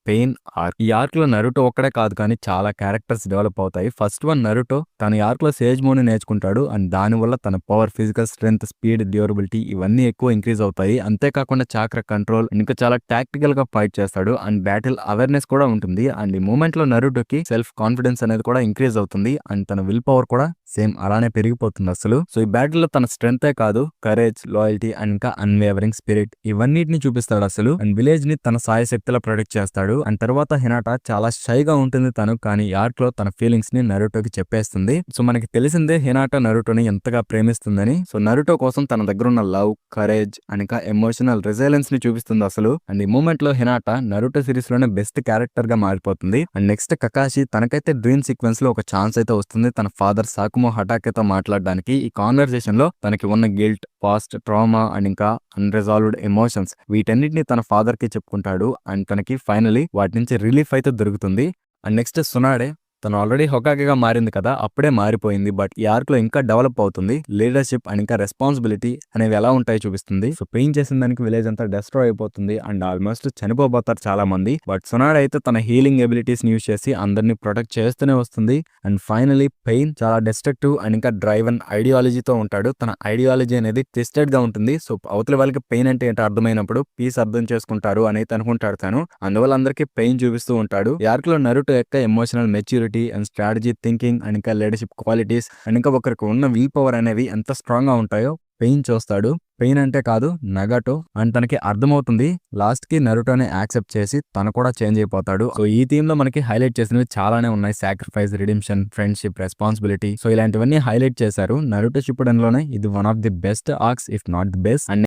Pain arc. ఈ arc లో Naruto ఒక్కడే కాదు కానీ చాలా క్యారెక్టర్స్ డెవలప్ అవుతాయి. ఫస్ట్ వన్ నరుటో తన ఈ ఆర్క్ లో సేజ్ మోన్ నేర్చుకుంటాడు అండ్ దాని వల్ల తన power, physical strength, speed, durability ఇవన్నీ ఎక్కువ ఇంక్రీజ్ అవుతాయి. అంతేకాకుండా చాక్ర కంట్రోల్, ఇంకా చాలా టాక్టికల్ గా ఫైట్ చేస్తాడు అండ్ బ్యాటిల్ అవేర్నెస్ కూడా ఉంటుంది. అండ్ ఈ మూమెంట్ లో నరుటోకి సెల్ఫ్ కాన్ఫిడెన్స్ అనేది కూడా ఇంక్రీజ్ అవుతుంది అండ్ తన విల్ పవర్ కూడా సేమ్ అలానే పెరిగిపోతుంది అసలు. సో ఈ బ్యాటిల్ లో తన స్ట్రెంతే కాదు, కరేజ్, లాయల్టీ అండ్ ఇంకా అన్వేవరింగ్ స్పిరిట్ ఇవన్నిటిని చూపిస్తాడు అసలు. అండ్ విలేజ్ ని తన సాయ శక్తిలో ప్రొటెక్ట్ చేస్తాడు. అండ్ తర్వాత హినాటా చాలా షై గా ఉంటుంది తను, కానీ ఆర్క్ లో తన ఫీలింగ్స్ ని నరుటోకి చెప్పేస్తుంది. సో మనకి తెలిసిందే హినాటా నరుటోని ఎంతగా ప్రేమిస్తుందని. సో నరుటో కోసం తన దగ్గర ఉన్న లవ్, కరేజ్ అండ్ ఇంకా ఎమోషనల్ రెసిలియన్స్ ని చూపిస్తుంది అసలు. అండ్ ఈ మూమెంట్ లో హినాటా నరుటో సిరీస్ లోనే బెస్ట్ క్యారెక్టర్ గా మారిపోతుంది. అండ్ నెక్స్ట్ కకాషి తనకైతే డ్రీమ్ సీక్వెన్స్ లో ఒక ఛాన్స్ అయితే వస్తుంది తన ఫాదర్ సాకుమో హటాకేతో మాట్లాడడానికి. ఈ కాన్వర్సేషన్ లో తనకి ఉన్న గిల్ట్, పాస్ట్, ట్రామా అండ్ ఇంకా అన్రిజాల్వ్డ్ ఎమోషన్స్ వీటన్నిటిని తన ఫాదర్ కి చెప్పుకుంటాడు అండ్ తనకి ఫైనలీ వాటి నుంచి రిలీఫ్ అయితే దొరుకుతుంది. అండ్ నెక్స్ట్ సునాడే తను ఆల్రెడీ హొకాగేగా మారింది కదా, అప్పుడే మారిపోయింది. బట్ ఈ ఆర్క్ లో ఇంకా డెవలప్ అవుతుంది. లీడర్షిప్ అండ్ ఇంకా రెస్పాన్సిబిలిటీ అనేవి ఎలా ఉంటాయో చూపిస్తుంది. సో పెయిన్ చేసిన దానికి విలేజ్ అంతా డెస్ట్రాయ్ అయిపోతుంది అండ్ ఆల్మోస్ట్ చనిపోతారు చాలా మంది. బట్ సునాడ్ అయితే తన హీలింగ్ ఎబిలిటీస్ యూజ్ చేసి అందరినీ ప్రొటెక్ట్ చేస్తూనే వస్తుంది. అండ్ ఫైనలీ పెయిన్ చాలా డెస్ట్రక్టివ్ అండ్ ఇంకా డ్రైవ్ అండ్ ఐడియాలజీతో ఉంటాడు. తన ఐడియాలజీ అనేది ట్విస్టెడ్ గా ఉంటుంది. సో అవతల వాళ్ళకి పెయిన్ అంటే ఏంటో అర్థమైనప్పుడు పీస్ అర్థం చేసుకుంటారు అని అనుకుంటాడు తను. అందువల్ల అందరికీ పెయిన్ చూపిస్తూ ఉంటాడు. ఈ ఆర్క్ లో నరుటో యొక్క emotional maturity and strategy thinking and ఇంకా లీడర్షిప్ క్వాలిటీస్ అండ్ ఇంకా ఒకరికి ఉన్న విల్ పవర్ అనేవి ఎంత స్ట్రాంగ్ గా ఉంటాయో పెయిన్ చూస్తాడు. పెయిన్ అంటే కాదు, నగాటో అండ్ తనకి అర్థమవుతుంది. లాస్ట్ కి నరుటోని యాక్సెప్ట్ చేసి తను కూడా చేంజ్ అయిపోతాడు. సో ఈ థీమ్ లో మనకి హైలైట్ చేసినవి చాలానే ఉన్నాయి. Sacrifice, redemption, friendship, responsibility. So ఇలాంటివన్నీ హైలైట్ చేశారు. నరుటో షిప్పుడెన్ లోనే ఇది one of the best arcs if not the best. And